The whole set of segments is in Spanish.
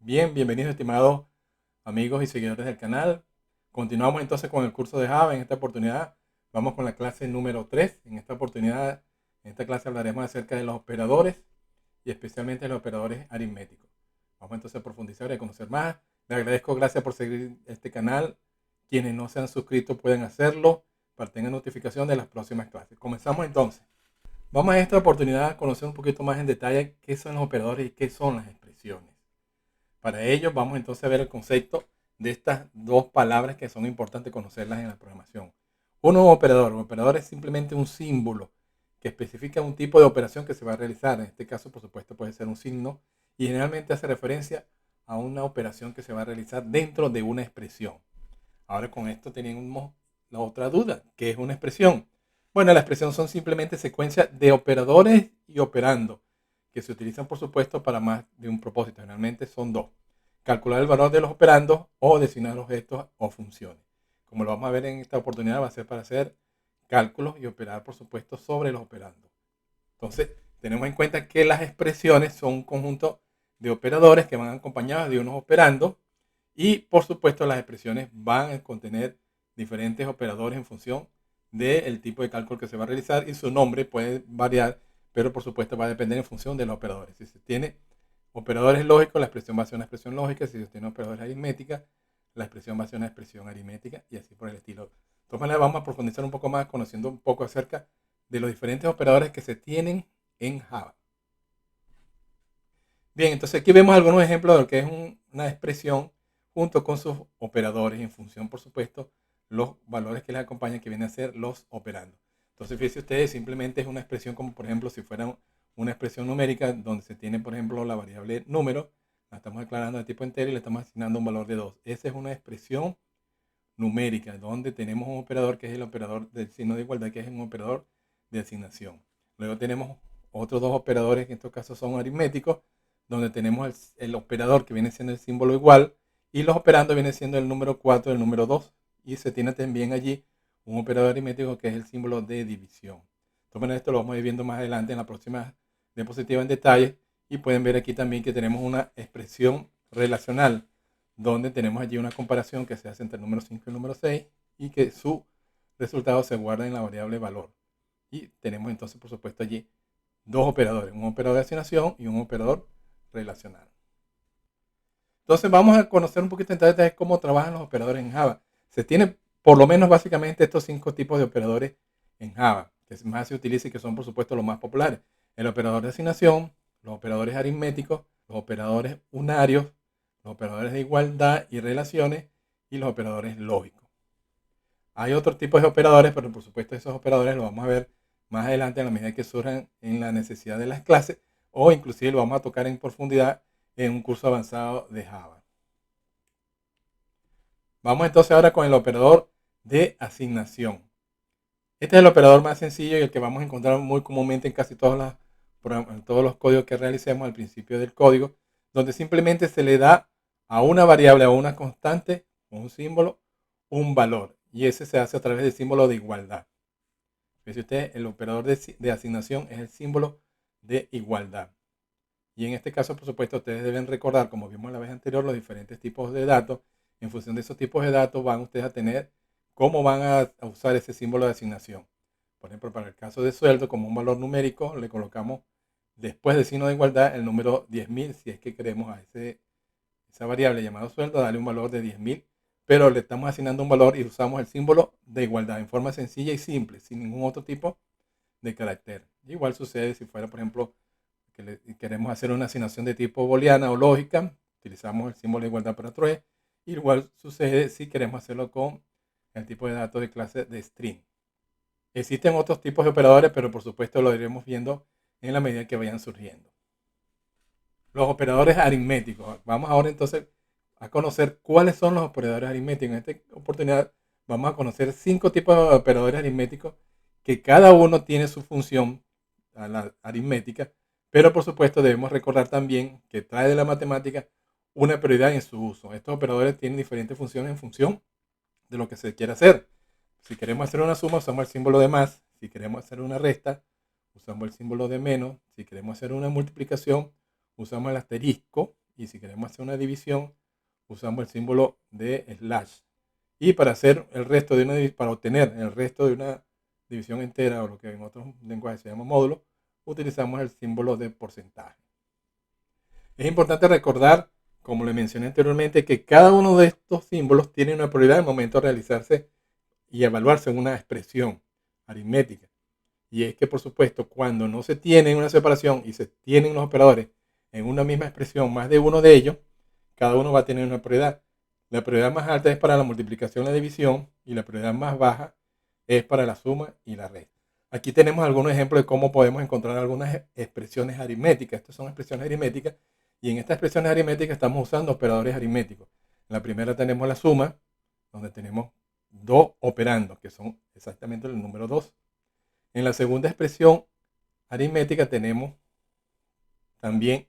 Bien, bienvenidos estimados amigos y seguidores del canal. Continuamos entonces con el curso de Java. En esta oportunidad vamos con la clase número 3. En esta oportunidad, en esta clase hablaremos acerca de los operadores y especialmente los operadores aritméticos. Vamos entonces a profundizar y a conocer más. Les agradezco, gracias por seguir este canal. Quienes no se han suscrito pueden hacerlo para tener notificación de las próximas clases. Comenzamos entonces. Vamos a esta oportunidad a conocer un poquito más en detalle qué son los operadores y qué son las expresiones. Para ello vamos entonces a ver el concepto de estas dos palabras que son importantes conocerlas en la programación. Uno es operador. Un operador es simplemente un símbolo que especifica un tipo de operación que se va a realizar. En este caso, por supuesto, puede ser un signo y generalmente hace referencia a una operación que se va a realizar dentro de una expresión. Ahora con esto tenemos la otra duda. ¿Qué es una expresión? Bueno, la expresión son simplemente secuencias de operadores y operandos que se utilizan, por supuesto, para más de un propósito. Generalmente son dos. Calcular el valor de los operandos o designar objetos o funciones. Como lo vamos a ver en esta oportunidad, va a ser para hacer cálculos y operar, por supuesto, sobre los operandos. Entonces, tenemos en cuenta que las expresiones son un conjunto de operadores que van acompañados de unos operandos y, por supuesto, las expresiones van a contener diferentes operadores en función del tipo de cálculo que se va a realizar y su nombre puede variar, pero por supuesto va a depender en función de los operadores. Si se tiene operadores lógicos, la expresión va a ser una expresión lógica. Si se tiene operadores aritméticas, la expresión va a ser una expresión aritmética y así por el estilo. De todas maneras, vamos a profundizar un poco más conociendo un poco acerca de los diferentes operadores que se tienen en Java. Bien, entonces aquí vemos algunos ejemplos de lo que es una expresión junto con sus operadores en función, por supuesto, los valores que les acompañan, que vienen a ser los operandos. Entonces, fíjense ustedes, simplemente es una expresión como, por ejemplo, si fuera una expresión numérica donde se tiene, por ejemplo, la variable número, la estamos declarando de tipo entero y le estamos asignando un valor de 2. Esa es una expresión numérica, donde tenemos un operador que es el operador del signo de igualdad, que es un operador de asignación. Luego tenemos otros dos operadores que en estos casos son aritméticos, donde tenemos el operador que viene siendo el símbolo igual y los operandos vienen siendo el número 4 y el número 2. Y se tiene también allí un operador aritmético que es el símbolo de división. Entonces, esto lo vamos a ir viendo más adelante en la próxima diapositiva en detalle. Y pueden ver aquí también que tenemos una expresión relacional donde tenemos allí una comparación que se hace entre el número 5 y el número 6 y que su resultado se guarda en la variable valor. Y tenemos entonces, por supuesto, allí dos operadores, un operador de asignación y un operador relacional. Entonces vamos a conocer un poquito en detalle cómo trabajan los operadores en Java. Se tiene por lo menos básicamente estos 5 tipos de operadores en Java, que más se utilizan y que son por supuesto los más populares. El operador de asignación, los operadores aritméticos, los operadores unarios, los operadores de igualdad y relaciones y los operadores lógicos. Hay otros tipos de operadores, pero por supuesto esos operadores los vamos a ver más adelante a la medida que surjan en la necesidad de las clases o inclusive lo vamos a tocar en profundidad en un curso avanzado de Java. Vamos entonces ahora con el operador de asignación. Este es el operador más sencillo y el que vamos a encontrar muy comúnmente en casi en todos los códigos que realicemos al principio del código, donde simplemente se le da a una variable, a una constante, un símbolo, un valor. Y ese se hace a través del símbolo de igualdad. Fíjese usted, el operador de asignación es el símbolo de igualdad. Y en este caso, por supuesto, ustedes deben recordar, como vimos la vez anterior, los diferentes tipos de datos. En función de esos tipos de datos van ustedes a tener cómo van a usar ese símbolo de asignación. Por ejemplo, para el caso de sueldo, como un valor numérico, le colocamos después del signo de igualdad el número 10.000, si es que queremos a esa variable llamada sueldo darle un valor de 10.000, pero le estamos asignando un valor y usamos el símbolo de igualdad en forma sencilla y simple, sin ningún otro tipo de carácter. Igual sucede si fuera, por ejemplo, que queremos hacer una asignación de tipo booleana o lógica, utilizamos el símbolo de igualdad para true. Igual sucede si queremos hacerlo con el tipo de datos de clase de string. Existen otros tipos de operadores, pero por supuesto lo iremos viendo en la medida que vayan surgiendo. Los operadores aritméticos. Vamos ahora entonces a conocer cuáles son los operadores aritméticos. En esta oportunidad vamos a conocer 5 tipos de operadores aritméticos que cada uno tiene su función a la aritmética, pero por supuesto debemos recordar también que trae de la matemática una prioridad en su uso. Estos operadores tienen diferentes funciones en función de lo que se quiere hacer. Si queremos hacer una suma, usamos el símbolo de más. Si queremos hacer una resta, usamos el símbolo de menos. Si queremos hacer una multiplicación, usamos el asterisco. y si queremos hacer una división, usamos el símbolo de slash. Y para hacer el resto de para obtener el resto de una división entera, o lo que en otros lenguajes se llama módulo, utilizamos el símbolo de porcentaje. Es importante recordar, como le mencioné anteriormente, que cada uno de estos símbolos tiene una prioridad al momento de realizarse y evaluarse en una expresión aritmética. Y es que, por supuesto, cuando no se tiene una separación y se tienen los operadores en una misma expresión, más de uno de ellos, cada uno va a tener una prioridad. La prioridad más alta es para la multiplicación y la división, y la prioridad más baja es para la suma y la resta. Aquí tenemos algunos ejemplos de cómo podemos encontrar algunas expresiones aritméticas. Estas son expresiones aritméticas, y en estas expresiones aritméticas estamos usando operadores aritméticos. En la primera tenemos la suma, donde tenemos dos operandos, que son exactamente el número 2. En la segunda expresión aritmética tenemos también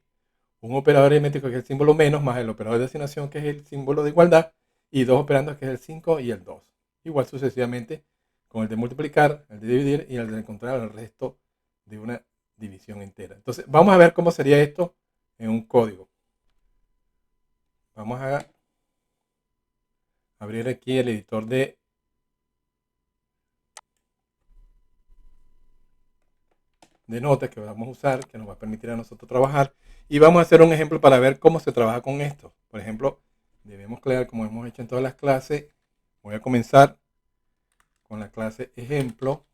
un operador aritmético que es el símbolo menos, más el operador de asignación que es el símbolo de igualdad, y dos operandos que es el 5 y el 2. Igual sucesivamente con el de multiplicar, el de dividir y el de encontrar el resto de una división entera. Entonces vamos a ver cómo sería esto en un código. Vamos a abrir aquí el editor de notas que vamos a usar, que nos va a permitir a nosotros trabajar, y vamos a hacer un ejemplo para ver cómo se trabaja con esto. Por ejemplo, debemos crear, como hemos hecho en todas las clases, voy a comenzar con la clase ejemplo,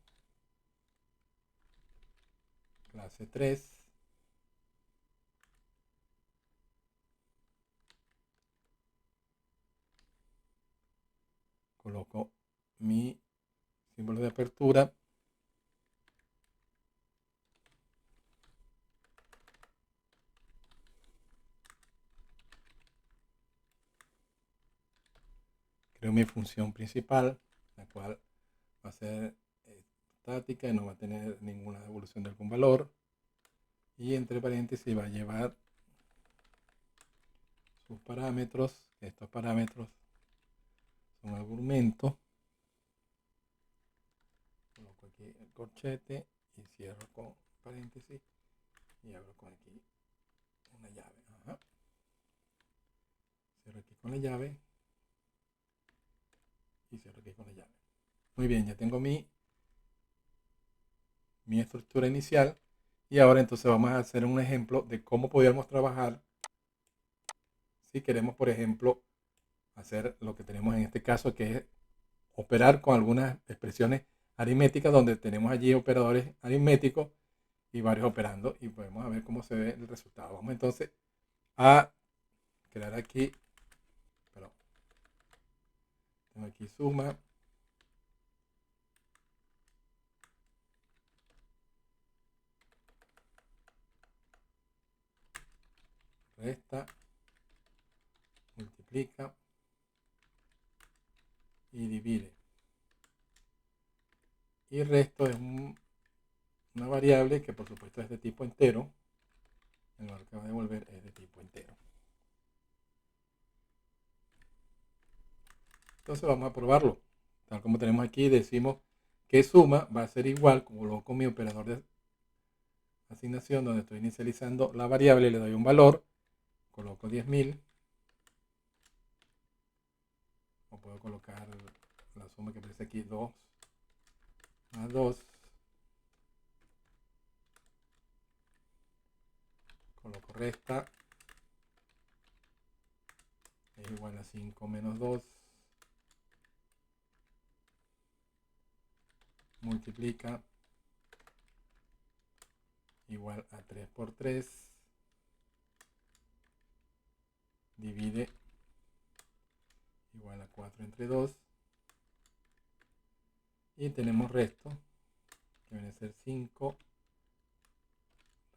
clase 3. Coloco mi símbolo de apertura. Creo mi función principal, la cual va a ser estática y no va a tener ninguna devolución de algún valor. Y entre paréntesis va a llevar sus parámetros. Estos parámetros son argumentos. Coloco aquí el corchete y cierro con paréntesis y abro con aquí una llave. Ajá. Cierro aquí con la llave y cierro aquí con la llave. Muy bien, ya tengo mi estructura inicial, y ahora entonces vamos a hacer un ejemplo de cómo podríamos trabajar si queremos, por ejemplo, hacer lo que tenemos en este caso, que es operar con algunas expresiones aritméticas, donde tenemos allí operadores aritméticos y varios operandos, y podemos ver cómo se ve el resultado. Vamos entonces a crear aquí, perdón, tengo aquí suma, resta, multiplica y divide. Y resto es una variable que por supuesto es de tipo entero. El valor que va a devolver es de tipo entero. Entonces vamos a probarlo. Tal como tenemos aquí, decimos que suma va a ser igual, coloco mi operador de asignación donde estoy inicializando la variable, le doy un valor, coloco 10.000, o puedo colocar la suma que aparece aquí, 2 más 2, coloco resta, es igual a 5 menos 2, multiplica, igual a 3 por 3, divide, igual a 4 entre 2, y tenemos resto, que viene a ser 5,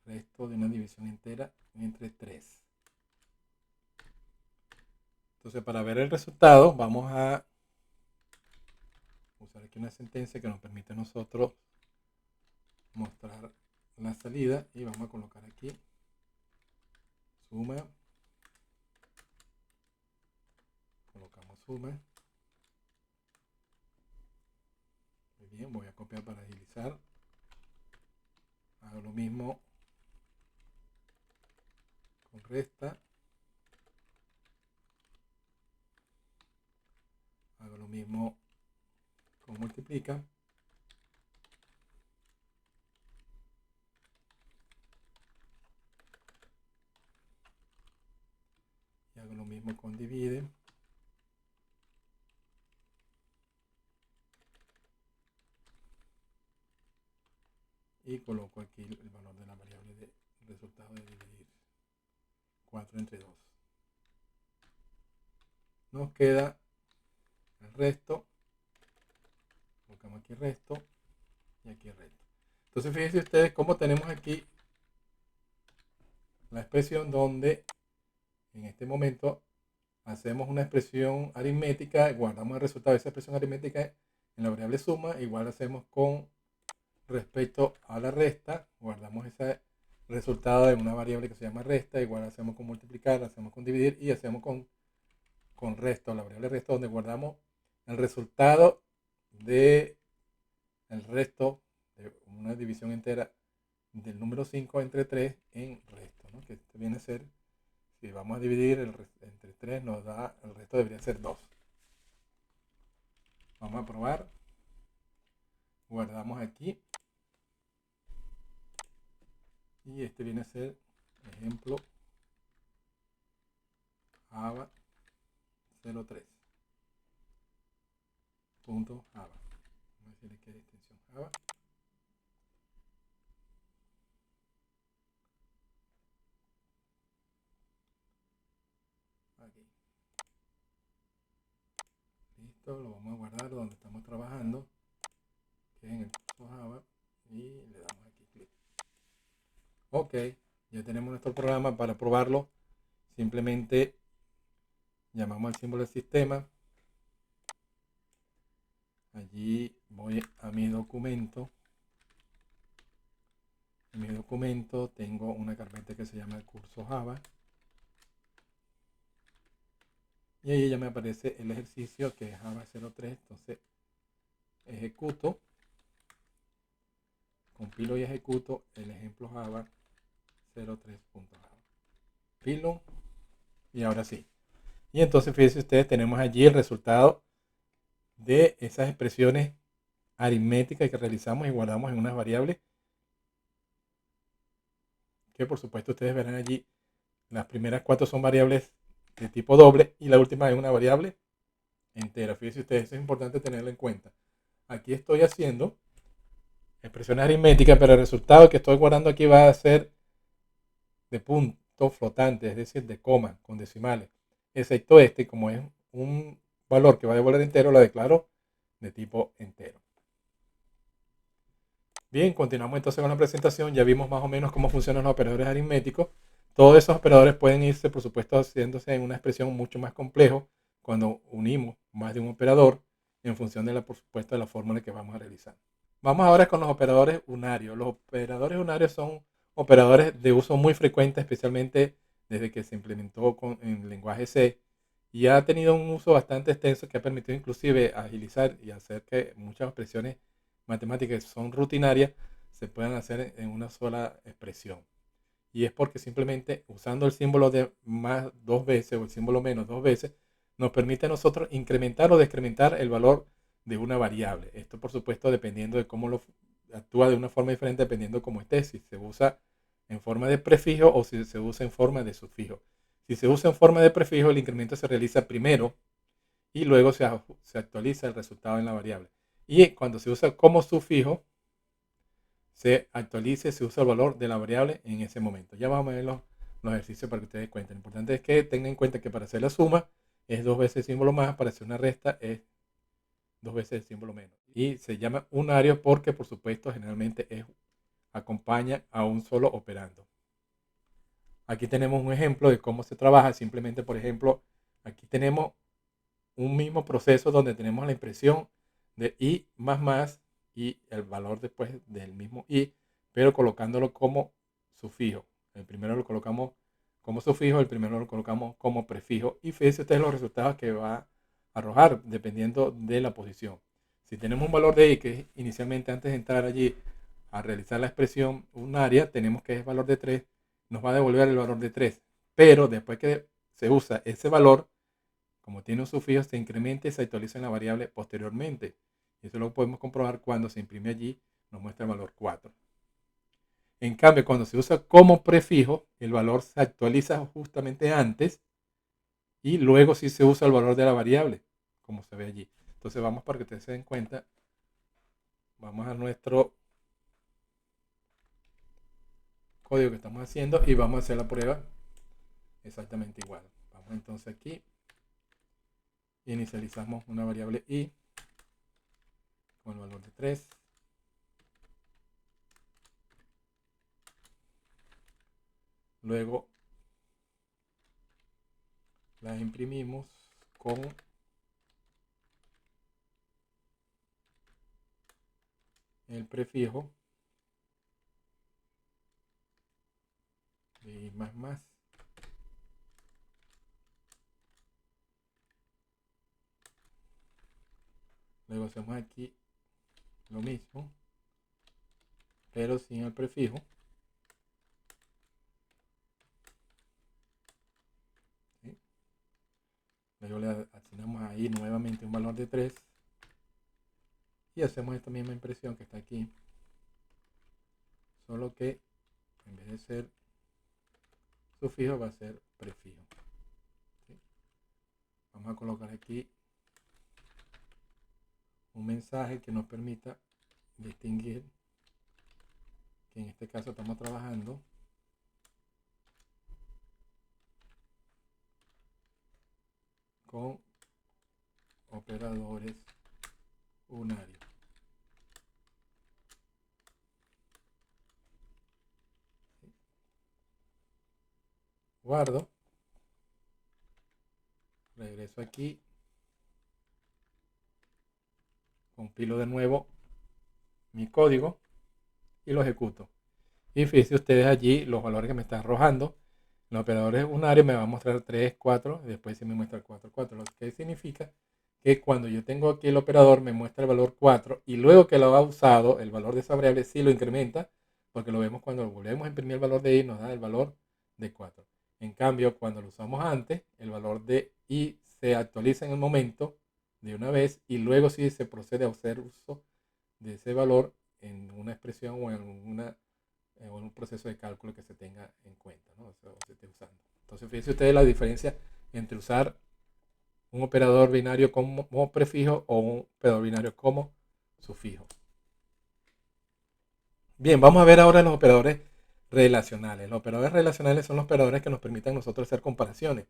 resto de una división entera entre 3. Entonces, para ver el resultado, vamos a usar aquí una sentencia que nos permite a nosotros mostrar la salida, y vamos a colocar aquí suma, colocamos suma. Muy bien, voy a copiar para agilizar, hago lo mismo con resta, mismo con multiplica. Y hago lo mismo con divide. Y coloco aquí el valor de la variable de resultado de dividir 4 entre 2. Nos queda el resto. Colocamos aquí resto y aquí resto. Entonces fíjense ustedes cómo tenemos aquí la expresión donde en este momento hacemos una expresión aritmética, guardamos el resultado de esa expresión aritmética en la variable suma, igual hacemos con respecto a la resta, guardamos ese resultado de una variable que se llama resta, igual hacemos con multiplicar, hacemos con dividir y hacemos con resto, la variable resto, donde guardamos el resultado de el resto de una división entera del número 5 entre 3 en resto, ¿no? Que esto viene a ser, si vamos a dividir entre 3 nos da, el resto debería ser 2. Vamos a probar, guardamos aquí y este viene a ser ejemplo Java 03 punto Java. Vamos a decirle que es extensión Java. Aquí. Listo, lo vamos a guardar donde estamos trabajando, que es en el curso Java, y le damos aquí clic. Ok, ya tenemos nuestro programa. Para probarlo simplemente llamamos al símbolo del sistema, allí voy a mi documento. En mi documento tengo una carpeta que se llama el curso Java y ahí ya me aparece el ejercicio que es Java 03. Entonces ejecuto, compilo y ejecuto el ejemplo Java 03.java. Compilo y ahora sí. Y entonces fíjense ustedes, tenemos allí el resultado de esas expresiones aritméticas que realizamos y guardamos en unas variables, que por supuesto ustedes verán allí. Las primeras 4 son variables de tipo doble y la última es una variable entera. Fíjense ustedes, eso es importante tenerlo en cuenta. Aquí estoy haciendo expresiones aritméticas, pero el resultado que estoy guardando aquí va a ser de punto flotante, es decir, de coma con decimales, excepto este, como es un valor que va a devolver entero, lo declaro de tipo entero. Bien, continuamos entonces con la presentación. Ya vimos más o menos cómo funcionan los operadores aritméticos. Todos esos operadores pueden irse, por supuesto, haciéndose en una expresión mucho más compleja cuando unimos más de un operador en función de por supuesto, de la fórmula que vamos a realizar. Vamos ahora con los operadores unarios. Los operadores unarios son operadores de uso muy frecuente, especialmente desde que se implementó en el lenguaje C, y ha tenido un uso bastante extenso que ha permitido inclusive agilizar y hacer que muchas expresiones matemáticas que son rutinarias se puedan hacer en una sola expresión. Y es porque simplemente usando el símbolo de más 2 veces o el símbolo menos 2 veces nos permite a nosotros incrementar o decrementar el valor de una variable. Esto por supuesto dependiendo de cómo actúa de una forma diferente dependiendo cómo esté, si se usa en forma de prefijo o si se usa en forma de sufijo. Si se usa en forma de prefijo, el incremento se realiza primero y luego se actualiza el resultado en la variable. Y cuando se usa como sufijo, se actualice, se usa el valor de la variable en ese momento. Ya vamos a ver los ejercicios para que ustedes cuenten. Lo importante es que tengan en cuenta que para hacer la suma es 2 veces el símbolo más, para hacer una resta es 2 veces el símbolo menos. Y se llama unario porque, por supuesto, generalmente acompaña a un solo operando. Aquí tenemos un ejemplo de cómo se trabaja. Simplemente, por ejemplo, aquí tenemos un mismo proceso donde tenemos la impresión de i más y el valor después del mismo i, pero colocándolo como sufijo. El primero lo colocamos como sufijo, el primero lo colocamos como prefijo y fíjense ustedes los resultados que va a arrojar dependiendo de la posición. Si tenemos un valor de i que inicialmente antes de entrar allí a realizar la expresión unaria, tenemos que es valor de 3, nos va a devolver el valor de 3, pero después que se usa ese valor como tiene un sufijo, se incrementa y se actualiza en la variable posteriormente. Y eso lo podemos comprobar cuando se imprime allí, nos muestra el valor 4. En cambio, cuando se usa como prefijo, el valor se actualiza justamente antes y luego sí se usa el valor de la variable, como se ve allí. Entonces vamos para que ustedes se den cuenta. Vamos a nuestro código que estamos haciendo y vamos a hacer la prueba exactamente igual. Vamos entonces aquí, inicializamos una variable i con el valor de 3. Luego la imprimimos con el prefijo de i más más. Luego hacemos aquí lo mismo, pero sin el prefijo. ¿Sí? Luego le asignamos ahí nuevamente un valor de 3 y hacemos esta misma impresión que está aquí, solo que en vez de ser sufijo va a ser prefijo. ¿Sí? Vamos a colocar aquí un mensaje que nos permita distinguir que en este caso estamos trabajando con operadores unarios. Guardo, regreso aquí, compilo de nuevo mi código y lo ejecuto. Y fíjense ustedes allí los valores que me están arrojando. Los operadores unarios me va a mostrar 3, 4 y después se me muestra 4, 4. Lo que significa que cuando yo tengo aquí el operador me muestra el valor 4 y luego que lo ha usado, el valor de esa variable sí lo incrementa, porque lo vemos cuando volvemos a imprimir el valor de i, nos da el valor de 4. En cambio, cuando lo usamos antes, el valor de i se actualiza en el momento de una vez y luego sí se procede a hacer uso de ese valor en una expresión o en un proceso de cálculo que se tenga en cuenta, ¿no? O sea, se esté usando. Entonces, fíjense ustedes la diferencia entre usar un operador binario como prefijo o un operador binario como sufijo. Bien, vamos a ver ahora los operadores relacionales. Los operadores relacionales son los operadores que nos permiten a nosotros hacer comparaciones.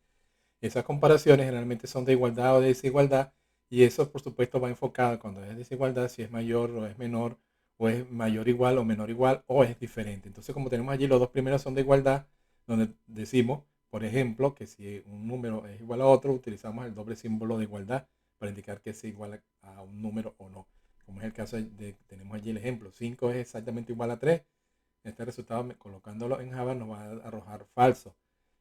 Esas comparaciones generalmente son de igualdad o de desigualdad y eso por supuesto va enfocado cuando es desigualdad, si es mayor o es menor, o es mayor igual o menor igual, o es diferente. Entonces, como tenemos allí los dos primeros son de igualdad, donde decimos, por ejemplo, que si un número es igual a otro, utilizamos el doble símbolo de igualdad para indicar que es igual a un número o no. Como es el caso de, tenemos allí el ejemplo, 5 es exactamente igual a 3. Este resultado, colocándolo en Java, nos va a arrojar falso.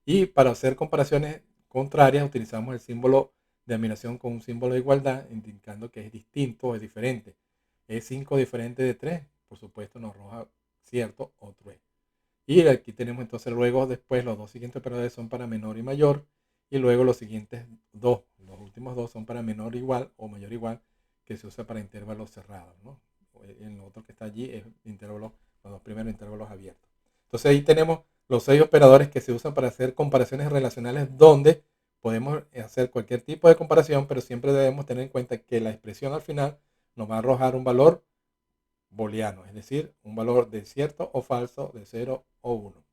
Y para hacer comparaciones contrarias, utilizamos el símbolo de admiración con un símbolo de igualdad, indicando que es distinto o es diferente. ¿Es 5 diferente de 3? Por supuesto, nos arroja cierto o true. Y aquí tenemos entonces luego, después, los dos siguientes operadores son para menor y mayor. Y luego los siguientes dos, los últimos dos son para menor igual o mayor igual, que se usa para intervalos cerrados, ¿no? El otro que está allí es intervalos, los dos primeros intervalos abiertos. Entonces ahí tenemos los 6 operadores que se usan para hacer comparaciones relacionales donde podemos hacer cualquier tipo de comparación, pero siempre debemos tener en cuenta que la expresión al final nos va a arrojar un valor booleano, es decir, un valor de cierto o falso, de 0 o 1.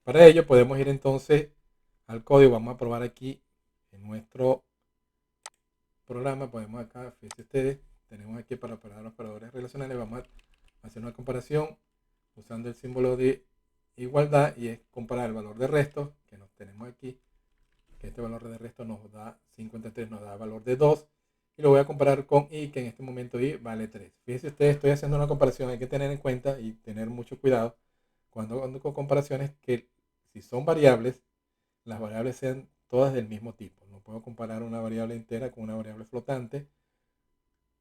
Para ello podemos ir entonces al código, vamos a probar aquí en nuestro programa, podemos acá, fíjense ustedes, tenemos aquí para operar los operadores relacionales, vamos a hacer una comparación usando el símbolo de igualdad y es comparar el valor de resto que nos tenemos aquí, que este valor de resto nos da 53, nos da valor de 2 y lo voy a comparar con i, que en este momento i vale 3. Fíjense ustedes, estoy haciendo una comparación, hay que tener en cuenta y tener mucho cuidado cuando ando con comparaciones que si son variables, las variables sean todas del mismo tipo. No puedo comparar una variable entera con una variable flotante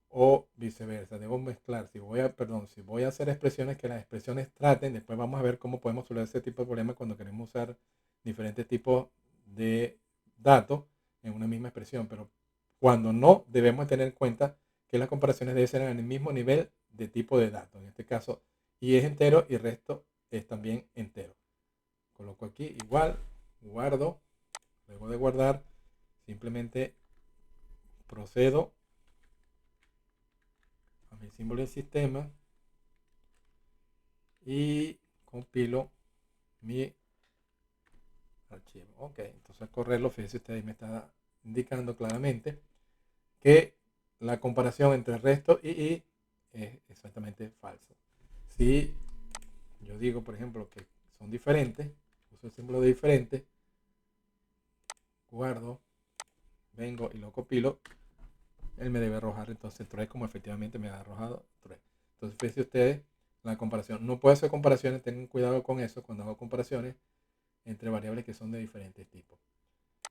o viceversa. Debo mezclar. Si voy a hacer expresiones, que las expresiones traten, después vamos a ver cómo podemos resolver ese tipo de problemas cuando queremos usar diferentes tipos de datos en una misma expresión, pero cuando no, debemos tener en cuenta que las comparaciones deben ser en el mismo nivel de tipo de datos. En este caso, y es entero y resto es también entero. Coloco aquí igual, guardo, luego de guardar, simplemente procedo a mi símbolo del sistema y compilo mi archivo. Ok, entonces al correrlo, fíjense ustedes, me está indicando claramente que la comparación entre resto y es exactamente falso. Si yo digo, por ejemplo, que son diferentes, uso el símbolo de diferente, guardo, vengo y lo compilo, él me debe arrojar entonces 3 como efectivamente me ha arrojado 3. Entonces fíjense ustedes la comparación. No puedo hacer comparaciones, tengan cuidado con eso cuando hago comparaciones entre variables que son de diferentes tipos.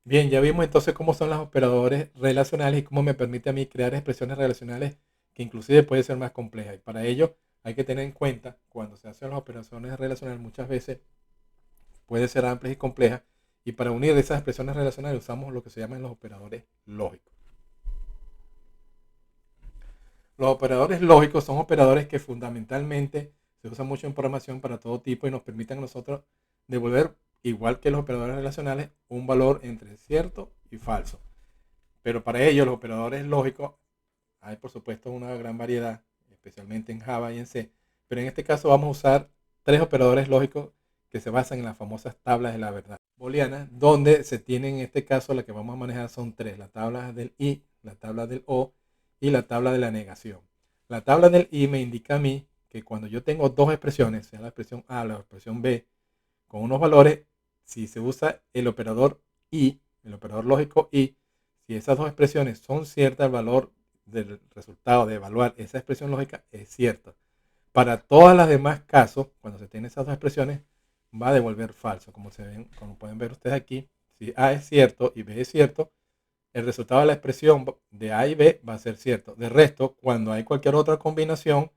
Bien, ya vimos entonces cómo son los operadores relacionales y cómo me permite a mí crear expresiones relacionales que inclusive pueden ser más complejas. Y para ello hay que tener en cuenta, cuando se hacen las operaciones relacionales muchas veces pueden ser amplias y complejas, y para unir esas expresiones relacionales usamos lo que se llaman los operadores lógicos. Los operadores lógicos son operadores que fundamentalmente se usan mucho en programación para todo tipo y nos permiten a nosotros devolver, igual que los operadores relacionales, un valor entre cierto y falso. Pero para ello los operadores lógicos hay por supuesto una gran variedad, especialmente en Java y en C, pero en este caso vamos a usar 3 operadores lógicos que se basan en las famosas tablas de la verdad booleana, donde se tienen en este caso la que vamos a manejar son 3, la tabla del i, la tabla del o y la tabla de la negación. La tabla del i me indica a mí que cuando yo tengo dos expresiones, sea la expresión a o la expresión b, con unos valores, si se usa el operador i, el operador lógico i, si esas dos expresiones son ciertas, el valor del resultado de evaluar esa expresión lógica es cierto. Para todas las demás casos, cuando se tienen esas dos expresiones, va a devolver falso. Como pueden ver ustedes aquí, si A es cierto y B es cierto, el resultado de la expresión de A y B va a ser cierto. De resto, cuando hay cualquier otra combinación,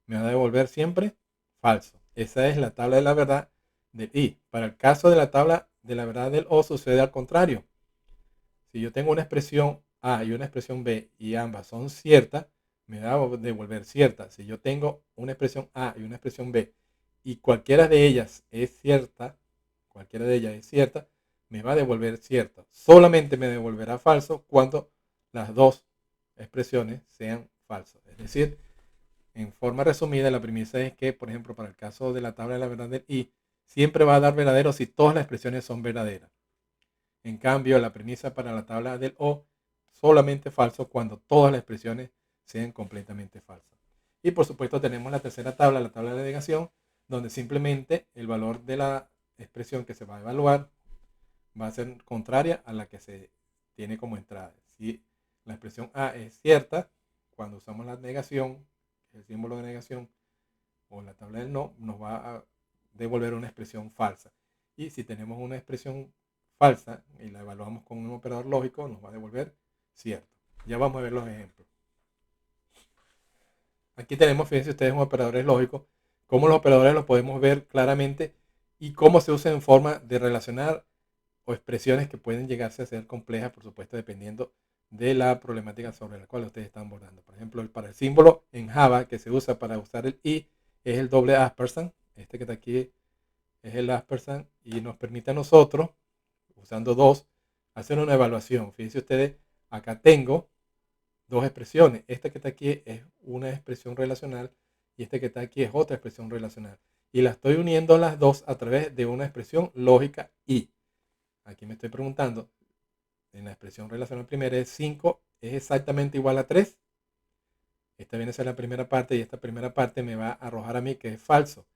me va a devolver siempre falso. Esa es la tabla de la verdad del I. Para el caso de la tabla de la verdad del O sucede al contrario. Si yo tengo una expresión A y una expresión B y ambas son ciertas, me va a devolver cierta. Si yo tengo una expresión A y una expresión B y cualquiera de ellas es cierta, me va a devolver cierta. Solamente me devolverá falso cuando las dos expresiones sean falsas. Es decir, en forma resumida, la premisa es que, por ejemplo, para el caso de la tabla de la verdad del I, siempre va a dar verdadero si todas las expresiones son verdaderas. En cambio, la premisa para la tabla del O, solamente falso cuando todas las expresiones sean completamente falsas. Y por supuesto tenemos la tercera tabla, la tabla de negación, donde simplemente el valor de la expresión que se va a evaluar va a ser contraria a la que se tiene como entrada. Si la expresión A es cierta, cuando usamos la negación, el símbolo de negación o la tabla del no, nos va a devolver una expresión falsa. Y si tenemos una expresión falsa y la evaluamos con un operador lógico, nos va a devolver cierto. Ya vamos a ver los ejemplos. Aquí tenemos, fíjense ustedes, un operadores lógicos. Cómo los operadores los podemos ver claramente y cómo se usan en forma de relacionar o expresiones que pueden llegarse a ser complejas, por supuesto, dependiendo de la problemática sobre la cual ustedes están abordando. Por ejemplo, para el símbolo en Java que se usa para usar el i es el doble ampersand. Este que está aquí es el ampersand y nos permite a nosotros, usando dos, hacer una evaluación. Fíjense ustedes, acá tengo dos expresiones. Esta que está aquí es una expresión relacional y esta que está aquí es otra expresión relacional. Y la estoy uniendo las dos a través de una expresión lógica i. Aquí me estoy preguntando, en la expresión relacional primera es 5, es exactamente igual a 3. Esta viene a ser la primera parte y esta primera parte me va a arrojar a mí que es falso.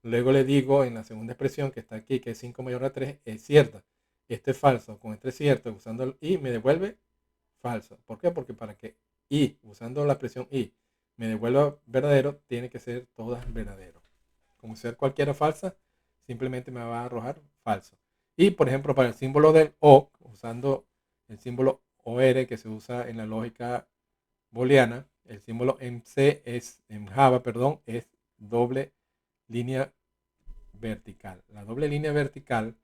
Luego le digo en la segunda expresión que está aquí, que es 5 mayor a 3, es cierta. Esto es falso. Con este es cierto, usando el i me devuelve falso. ¿Por qué? Porque para que i, usando la expresión i, me devuelva verdadero, tiene que ser todas verdadero. Como ser cualquiera falsa, simplemente me va a arrojar falso. Y por ejemplo, para el símbolo del o, usando el símbolo OR que se usa en la lógica booleana, el símbolo en C en Java, perdón, es doble línea vertical. La doble línea vertical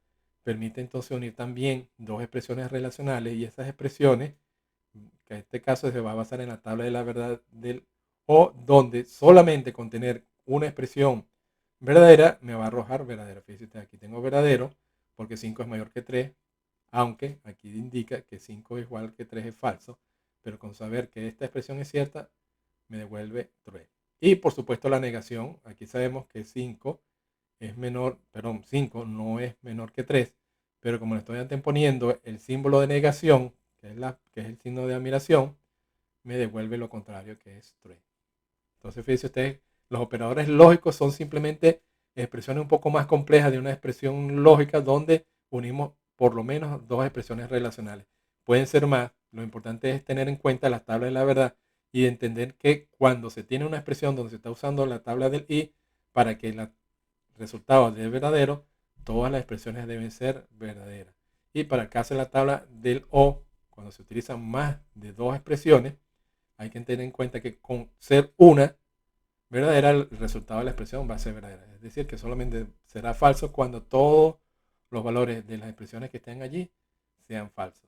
permite entonces unir también dos expresiones relacionales y esas expresiones, que en este caso se va a basar en la tabla de la verdad del O, donde solamente con tener una expresión verdadera me va a arrojar verdadero. Fíjense, aquí tengo verdadero porque 5 es mayor que 3, aunque aquí indica que 5 es igual que 3 es falso, pero con saber que esta expresión es cierta, me devuelve true. Y por supuesto la negación, aquí sabemos que 5 es menor, perdón, 5 no es menor que 3, pero como le estoy anteponiendo el símbolo de negación, que es el signo de admiración, me devuelve lo contrario, que es true. Entonces, fíjense ustedes, los operadores lógicos son simplemente expresiones un poco más complejas de una expresión lógica donde unimos por lo menos dos expresiones relacionales. Pueden ser más, lo importante es tener en cuenta las tablas de la verdad y entender que cuando se tiene una expresión donde se está usando la tabla del i para que el resultado dé verdadero, todas las expresiones deben ser verdaderas. Y para el caso de la tabla del o, cuando se utilizan más de dos expresiones, hay que tener en cuenta que con ser una verdadera, el resultado de la expresión va a ser verdadera. Es decir, que solamente será falso cuando todos los valores de las expresiones que estén allí sean falsos.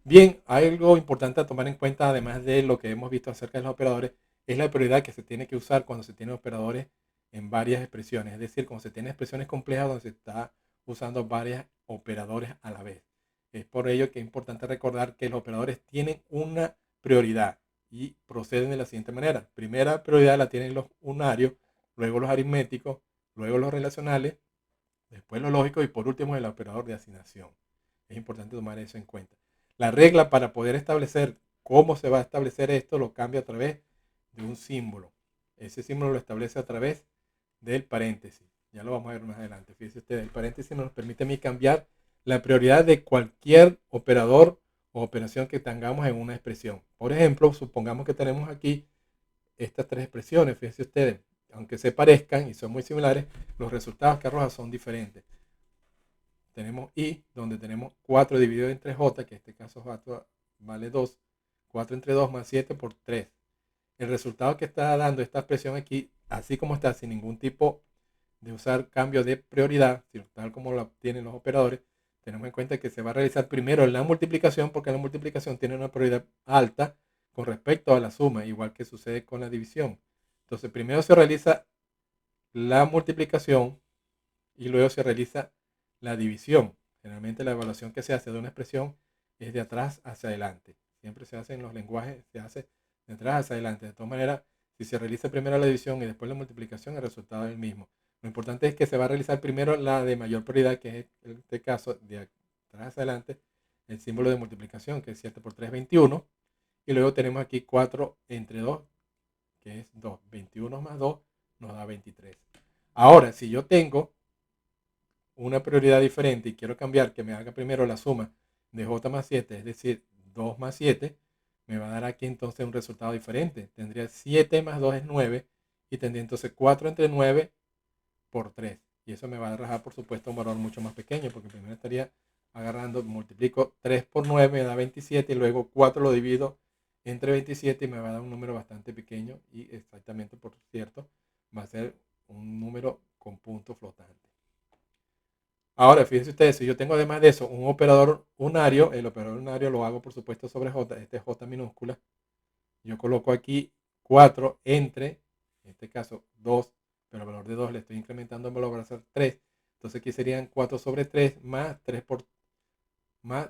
Bien, hay algo importante a tomar en cuenta, además de lo que hemos visto acerca de los operadores, es la prioridad que se tiene que usar cuando se tienen operadores en varias expresiones. Es decir, cuando se tienen expresiones complejas donde se está usando varios operadores a la vez. Es por ello que es importante recordar que los operadores tienen una prioridad y proceden de la siguiente manera. Primera prioridad la tienen los unarios, luego los aritméticos, luego los relacionales, después los lógicos y por último el operador de asignación. Es importante tomar eso en cuenta. La regla para poder establecer cómo se va a establecer esto lo cambia a través de un símbolo. Ese símbolo lo establece a través del paréntesis. Ya lo vamos a ver más adelante. Fíjense ustedes, el paréntesis nos permite a mí cambiar la prioridad de cualquier operador o operación que tengamos en una expresión. Por ejemplo, supongamos que tenemos aquí estas tres expresiones. Fíjense ustedes, aunque se parezcan y son muy similares, los resultados que arroja son diferentes. Tenemos i, donde tenemos 4 dividido entre j, que en este caso j vale 2, 4 entre 2 más 7 por 3. El resultado que está dando esta expresión aquí, así como está, sin ningún tipo de usar cambio de prioridad, tal como lo tienen los operadores, tenemos en cuenta que se va a realizar primero la multiplicación, porque la multiplicación tiene una prioridad alta con respecto a la suma, igual que sucede con la división. Entonces, primero se realiza la multiplicación y luego se realiza la división. Generalmente la evaluación que se hace de una expresión es de atrás hacia adelante. Siempre se hace en los lenguajes, se hace de atrás hacia adelante. De todas maneras, si se realiza primero la división y después la multiplicación, el resultado es el mismo. Lo importante es que se va a realizar primero la de mayor prioridad, que es en este caso de atrás hacia adelante, el símbolo de multiplicación, que es 7 por 3, 21. Y luego tenemos aquí 4 entre 2, que es 2. 21 más 2 nos da 23. Ahora, si yo tengo una prioridad diferente y quiero cambiar que me haga primero la suma de j más 7, es decir, 2 más 7, me va a dar aquí entonces un resultado diferente. Tendría 7 más 2 es 9 y tendría entonces 4 entre 9 por 3. Y eso me va a arrojar, por supuesto, un valor mucho más pequeño, porque primero estaría agarrando, multiplico 3 por 9, me da 27, y luego 4 lo divido entre 27 y me va a dar un número bastante pequeño y exactamente, por cierto, va a ser un número con punto flotante. Ahora, fíjense ustedes, si yo tengo además de eso un operador unario, el operador unario lo hago por supuesto sobre j, este es j minúscula. Yo coloco aquí 4 entre, en este caso 2, pero el valor de 2 le estoy incrementando el valor para hacer 3. Entonces aquí serían 4 sobre 3 más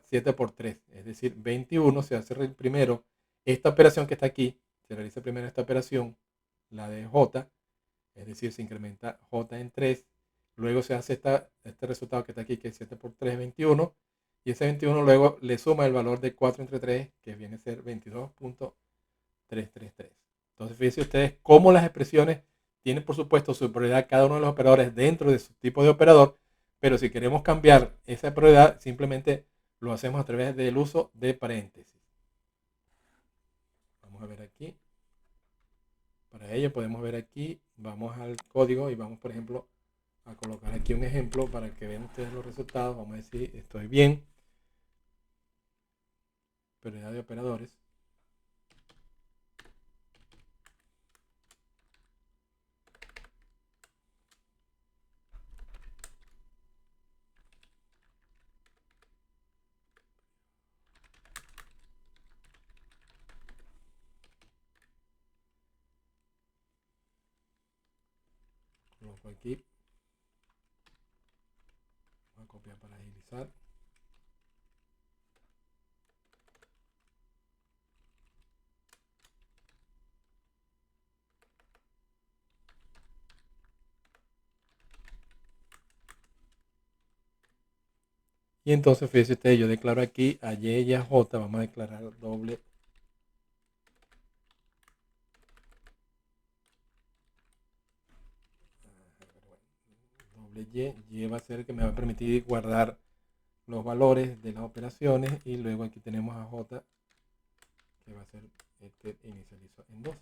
7 por 3, es decir, 21. Se hace primero esta operación que está aquí, se realiza primero esta operación, la de j, es decir, se incrementa j en 3. Luego se hace este resultado que está aquí, que es 7 por 3, 21. Y ese 21 luego le suma el valor de 4 entre 3, que viene a ser 22.333. Entonces, fíjense ustedes cómo las expresiones tienen, por supuesto, su prioridad cada uno de los operadores dentro de su tipo de operador. Pero si queremos cambiar esa prioridad, simplemente lo hacemos a través del uso de paréntesis. Vamos a ver aquí. Para ello podemos ver aquí, vamos al código y vamos, por ejemplo, a colocar aquí un ejemplo para que vean ustedes los resultados. Vamos a decir, estoy bien. Prioridad de operadores. coloco aquí. Voy a copiar para agilizar. Y entonces, fíjense ustedes, yo declaro aquí a Y y a J, vamos a declarar doble Y va a ser el que me va a permitir guardar los valores de las operaciones, y luego aquí tenemos a J, que va a ser el que inicializo en 2.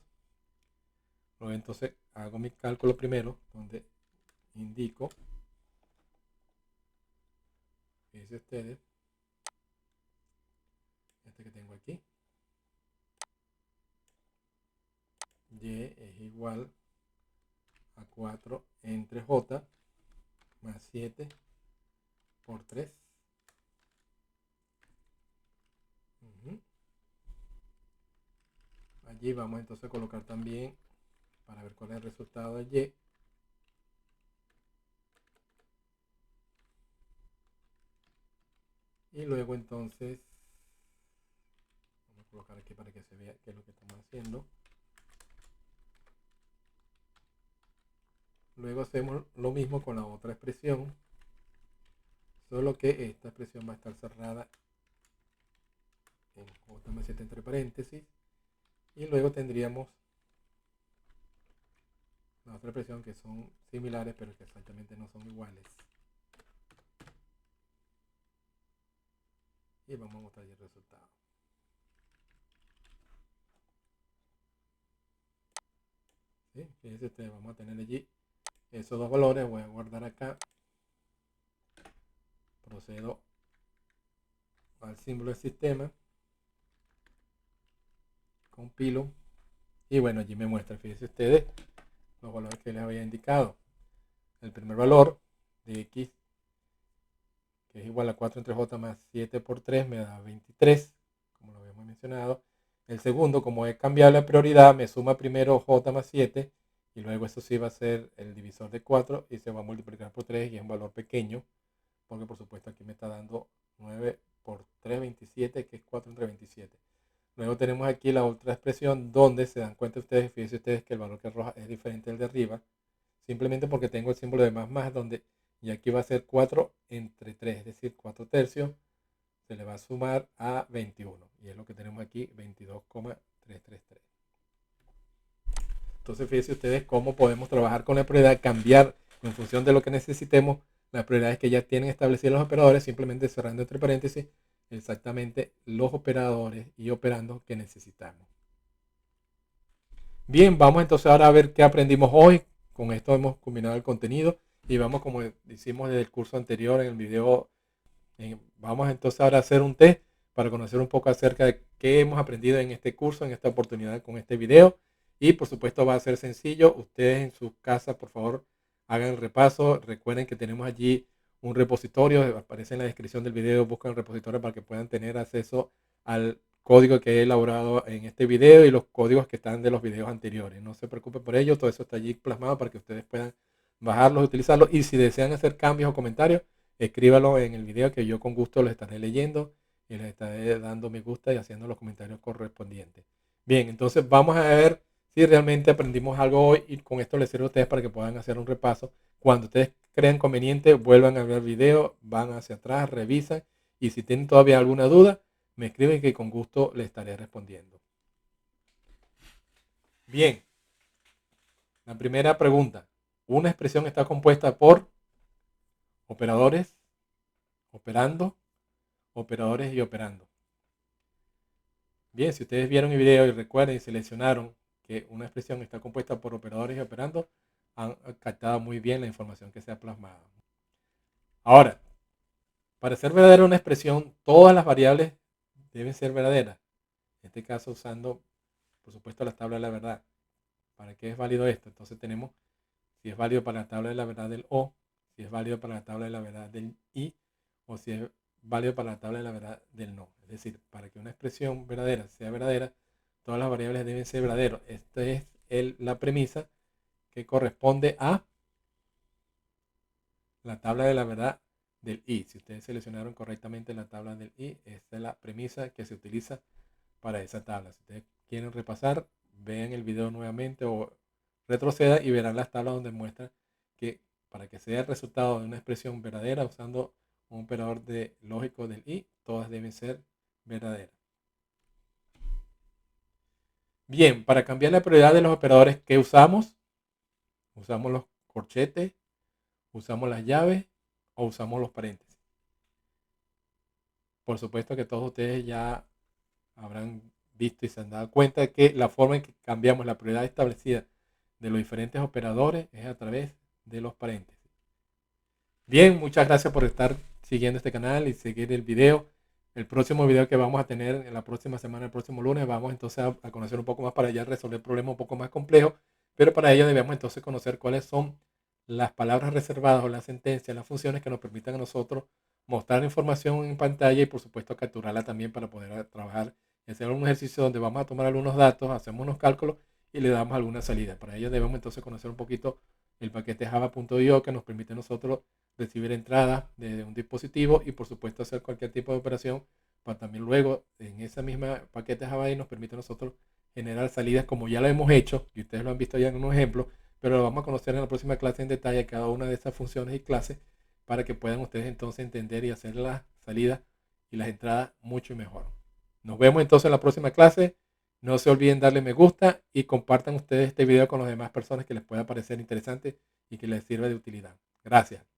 Luego entonces hago mi cálculo primero, donde indico, fíjense ustedes, este que tengo aquí, Y es igual a 4 entre J más 7 por 3. Allí vamos entonces a colocar también, para ver cuál es el resultado de Y. Y luego entonces, vamos a colocar aquí para que se vea qué es lo que estamos haciendo. Luego hacemos lo mismo con la otra expresión, solo que esta expresión va a estar cerrada en J más 7 entre paréntesis. Y luego tendríamos la otra expresión, que son similares pero que exactamente no son iguales. Y vamos a mostrar el resultado. ¿Sí? Fíjense ustedes, vamos a tener allí esos dos valores. Voy a guardar acá. Procedo al símbolo del sistema. Compilo. Y bueno, allí me muestra, fíjense ustedes, los valores que les había indicado. El primer valor de X, que es igual a 4 entre J más 7 por 3, me da 23, como lo habíamos mencionado. El segundo, como es cambiable a prioridad, me suma primero J más 7, y luego eso sí va a ser el divisor de 4 y se va a multiplicar por 3, y es un valor pequeño, porque por supuesto aquí me está dando 9 por 3, 27, que es 4 entre 27. Luego tenemos aquí la otra expresión donde se dan cuenta ustedes, fíjense ustedes que el valor que arroja es diferente al de arriba, simplemente porque tengo el símbolo de más, donde, y aquí va a ser 4 entre 3, es decir, 4 tercios, se le va a sumar a 21, y es lo que tenemos aquí, 22,333. Entonces fíjense ustedes cómo podemos trabajar con la prioridad, cambiar en función de lo que necesitemos las prioridades que ya tienen establecidos los operadores, simplemente cerrando entre paréntesis exactamente los operadores y operandos que necesitamos. Bien, vamos entonces ahora a ver qué aprendimos hoy. Con esto hemos combinado el contenido y vamos, como hicimos desde el curso anterior en el video, vamos entonces ahora a hacer un test para conocer un poco acerca de qué hemos aprendido en este curso, en esta oportunidad con este video. Y por supuesto va a ser sencillo. Ustedes en sus casas, por favor, hagan el repaso. Recuerden que tenemos allí un repositorio, aparece en la descripción del video, buscan el repositorio para que puedan tener acceso al código que he elaborado en este video y los códigos que están de los videos anteriores. No se preocupen por ello, todo eso está allí plasmado para que ustedes puedan bajarlos, utilizarlos, y si desean hacer cambios o comentarios, escríbalo en el video, que yo con gusto los estaré leyendo y les estaré dando me gusta y haciendo los comentarios correspondientes. Bien, entonces vamos a ver si realmente aprendimos algo hoy, y con esto les sirve a ustedes para que puedan hacer un repaso. Cuando ustedes crean conveniente, vuelvan a ver el video, van hacia atrás, revisan, y si tienen todavía alguna duda, me escriben que con gusto les estaré respondiendo. Bien, la primera pregunta. Una expresión está compuesta por operadores, operando, operadores y operando. Bien, si ustedes vieron el video y recuerden y seleccionaron que una expresión está compuesta por operadores y operando, han captado muy bien la información que se ha plasmado. Ahora, para ser verdadera una expresión, todas las variables deben ser verdaderas. En este caso usando, por supuesto, la tabla de la verdad. ¿Para qué es válido esto? Entonces tenemos si es válido para la tabla de la verdad del O, si es válido para la tabla de la verdad del I, o si es válido para la tabla de la verdad del no. Es decir, para que una expresión verdadera sea verdadera, todas las variables deben ser verdaderas. Esta es la premisa que corresponde a la tabla de la verdad del I. Si ustedes seleccionaron correctamente la tabla del I, esta es la premisa que se utiliza para esa tabla. Si ustedes quieren repasar, vean el video nuevamente o retroceda y verán las tablas donde muestran que para que sea el resultado de una expresión verdadera usando un operador lógico del I, todas deben ser verdaderas. Bien, para cambiar la prioridad de los operadores que usamos los corchetes, usamos las llaves o usamos los paréntesis. Por supuesto que todos ustedes ya habrán visto y se han dado cuenta de que la forma en que cambiamos la prioridad establecida de los diferentes operadores es a través de los paréntesis. Bien, muchas gracias por estar siguiendo este canal y seguir el video. El próximo video que vamos a tener en la próxima semana, el próximo lunes, vamos entonces a conocer un poco más para ya resolver problemas un poco más complejos, pero para ello debemos entonces conocer cuáles son las palabras reservadas o las sentencias, las funciones que nos permitan a nosotros mostrar información en pantalla y por supuesto capturarla también para poder trabajar y hacer un ejercicio donde vamos a tomar algunos datos, hacemos unos cálculos y le damos alguna salida. Para ello debemos entonces conocer un poquito el paquete java.io que nos permite a nosotros recibir entradas de un dispositivo y por supuesto hacer cualquier tipo de operación para también luego en esa misma paquete Java nos permite a nosotros generar salidas como ya lo hemos hecho y ustedes lo han visto ya en un ejemplo, pero lo vamos a conocer en la próxima clase en detalle cada una de esas funciones y clases para que puedan ustedes entonces entender y hacer las salidas y las entradas mucho mejor. Nos vemos entonces en la próxima clase. No se olviden darle me gusta y compartan ustedes este video con las demás personas que les pueda parecer interesante y que les sirva de utilidad. Gracias.